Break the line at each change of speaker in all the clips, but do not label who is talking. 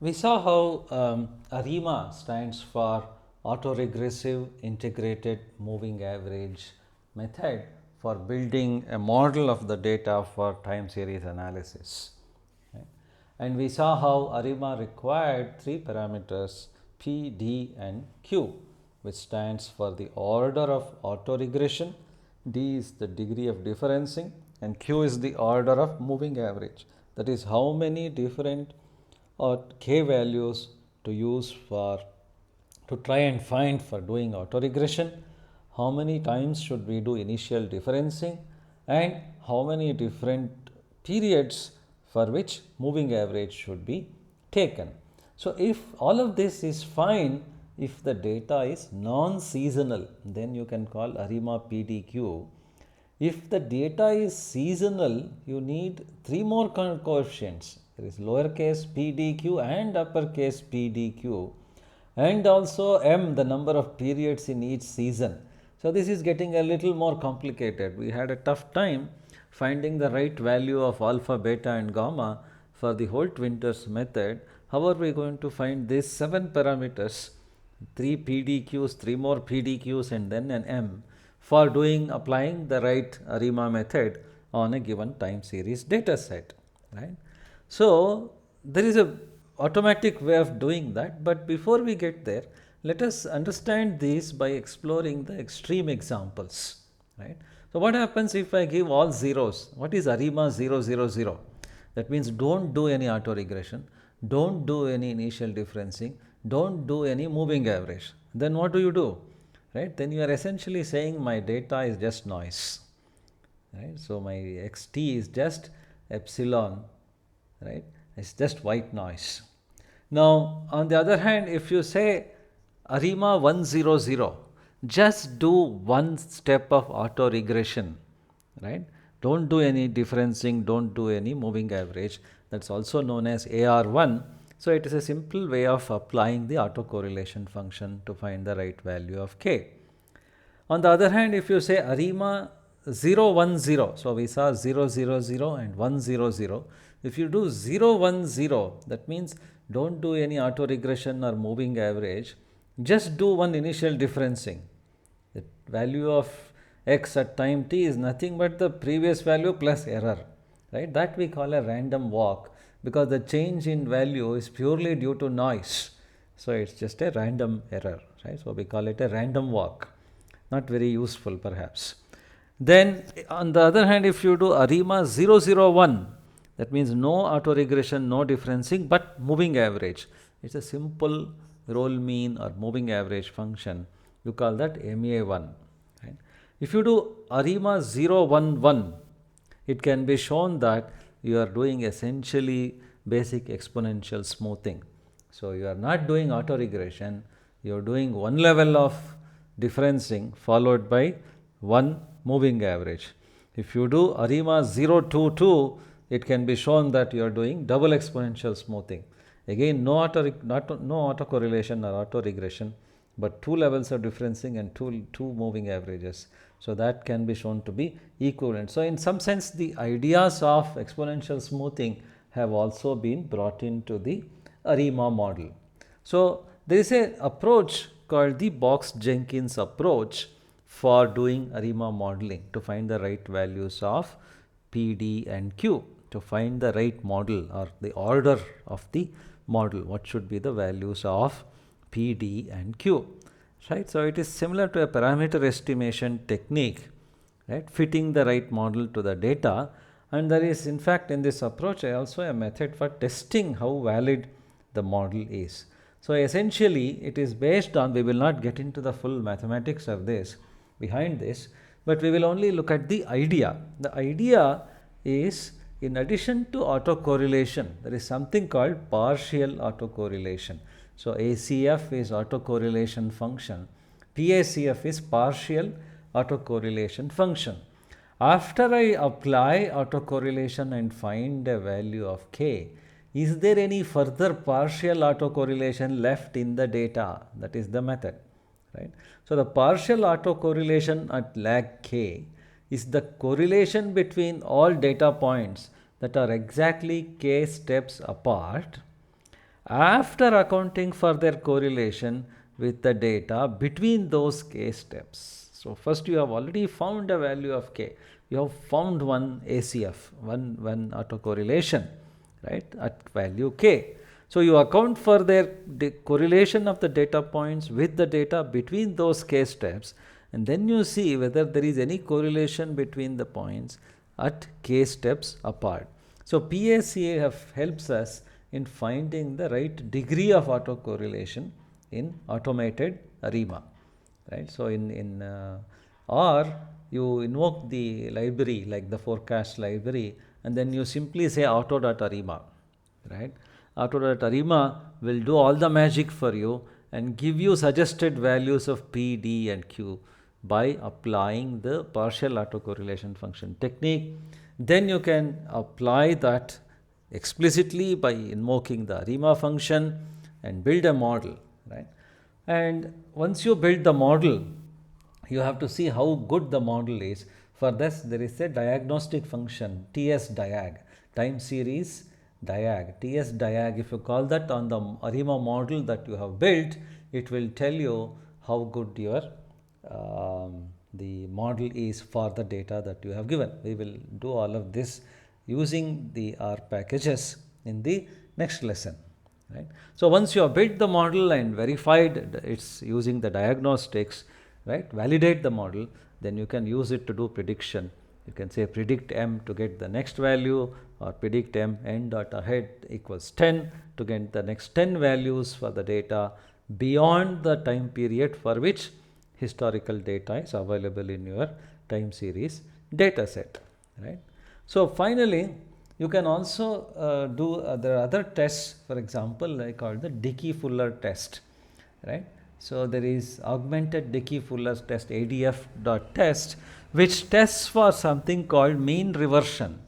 We saw how ARIMA stands for Autoregressive Integrated Moving Average method for building a model of the data for time series analysis. Right? And we saw how ARIMA required three parameters P, D and Q, which stands for the order of autoregression, D is the degree of differencing and Q is the order of moving average. That is how many different or k values to use for to try and find for doing autoregression, how many times should we do initial differencing and how many different periods for which moving average should be taken. So if all of this is fine, if the data is non-seasonal, then you can call ARIMA PDQ. If the data is seasonal, you need three more coefficients. There is lowercase pdq and uppercase pdq, and also m, the number of periods in each season. So this is getting a little more complicated. We had a tough time finding the right value of alpha, beta and gamma for the Holt-Winters method. How are we going to find these 7 parameters, 3 PDQs, 3 more PDQs and then an M for applying the right ARIMA method on a given time series data set, right? So there is a automatic way of doing that, but before we get there, let us understand this by exploring the extreme examples, right? So what happens if I give all zeros? What is ARIMA 000? That means don't do any autoregression, don't do any initial differencing, don't do any moving average. Then what do? Right? Then you are essentially saying my data is just noise. Right? So my xt is just epsilon, right? It's just white noise. Now, on the other hand, if you say ARIMA 100, just do one step of auto regression, right? Don't do any differencing, don't do any moving average. That's also known as AR1. So it is a simple way of applying the autocorrelation function to find the right value of k. On the other hand, if you say ARIMA 010, so we saw 000 and 100. If you do 010, that means don't do any autoregression or moving average, just do one initial differencing. The value of x at time t is nothing but the previous value plus error, right? That we call a random walk because the change in value is purely due to noise. So it's just a random error, right? So we call it a random walk. Not very useful perhaps. Then on the other hand, if you do ARIMA 001, that means no autoregression, no differencing, but moving average. It's a simple roll mean or moving average function. You call that MA1. Right? If you do ARIMA 011, it can be shown that you are doing essentially basic exponential smoothing. So you are not doing autoregression, you are doing one level of differencing followed by one moving average. If you do ARIMA 022, it can be shown that you are doing double exponential smoothing. Again, no autocorrelation or autoregression, but two levels of differencing and two moving averages. So that can be shown to be equivalent. So in some sense, the ideas of exponential smoothing have also been brought into the ARIMA model. So there is an approach called the Box-Jenkins approach for doing ARIMA modeling to find the right values of P, D and Q, to find the right model or the order of the model. What should be the values of P, D and Q, right? So it is similar to a parameter estimation technique, right? Fitting the right model to the data. And there is in fact in this approach also a method for testing how valid the model is. So essentially it is based on, we will not get into the full mathematics of this behind this, but we will only look at the idea. The idea is, in addition to autocorrelation, there is something called partial autocorrelation. So ACF is autocorrelation function, PACF is partial autocorrelation function. After I apply autocorrelation and find a value of k, is there any further partial autocorrelation left in the data? That is the method, right? So the partial autocorrelation at lag k is the correlation between all data points that are exactly k steps apart after accounting for their correlation with the data between those k steps. So first you have already found a value of k. You have found one ACF, one autocorrelation, right, at value k. So you account for their correlation of the data points with the data between those k steps, and then you see whether there is any correlation between the points at k steps apart. So PACA helps us in finding the right degree of autocorrelation in automated ARIMA, right. So in R, you invoke the library like the forecast library, and then you simply say auto.arima, right. Auto.arima will do all the magic for you and give you suggested values of P, D and Q by applying the partial autocorrelation function technique. Then you can apply that explicitly by invoking the ARIMA function and build a model, right. And once you build the model, you have to see how good the model is. For this, there is a diagnostic function, TS-diag, time series diag. TS-diag, if you call that on the ARIMA model that you have built, it will tell you how good your the model is for the data that you have given. We will do all of this using the R packages in the next lesson, right. So once you have built the model and verified it's using the diagnostics, right, validate the model, then you can use it to do prediction. You can say predict m to get the next value, or predict m n dot ahead equals 10 to get the next 10 values for the data beyond the time period for which historical data is available in your time series data set, right. So finally, you can also do there are other tests, for example, I call the Dickey-Fuller test, right. So there is augmented Dickey-Fuller test, ADF.test, which tests for something called mean reversion.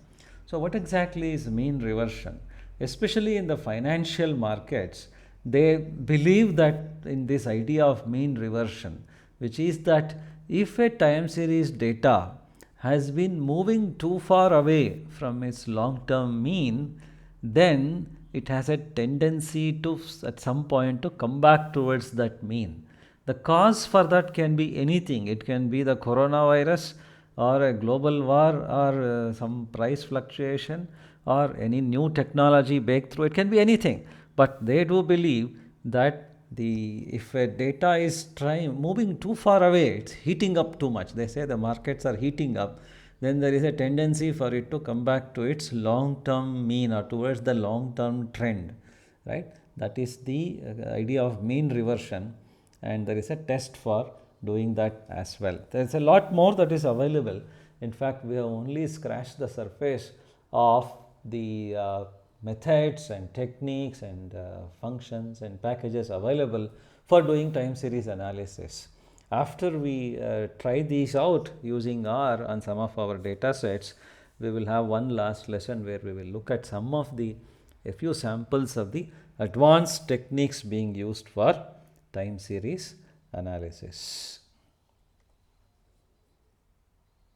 So what exactly is mean reversion? Especially in the financial markets, they believe that in this idea of mean reversion, which is that if a time series data has been moving too far away from its long-term mean, then it has a tendency to at some point to come back towards that mean. The cause for that can be anything. It can be the coronavirus or a global war or some price fluctuation or any new technology breakthrough. It can be anything, but they do believe that if a data is moving too far away, it's heating up too much. They say the markets are heating up, then there is a tendency for it to come back to its long-term mean or towards the long-term trend, right. That is the idea of mean reversion, and there is a test for doing that as well. There is a lot more that is available. In fact, we have only scratched the surface of the methods and techniques and functions and packages available for doing time series analysis. After we try these out using R on some of our data sets, we will have one last lesson where we will look at a few samples of the advanced techniques being used for time series analysis.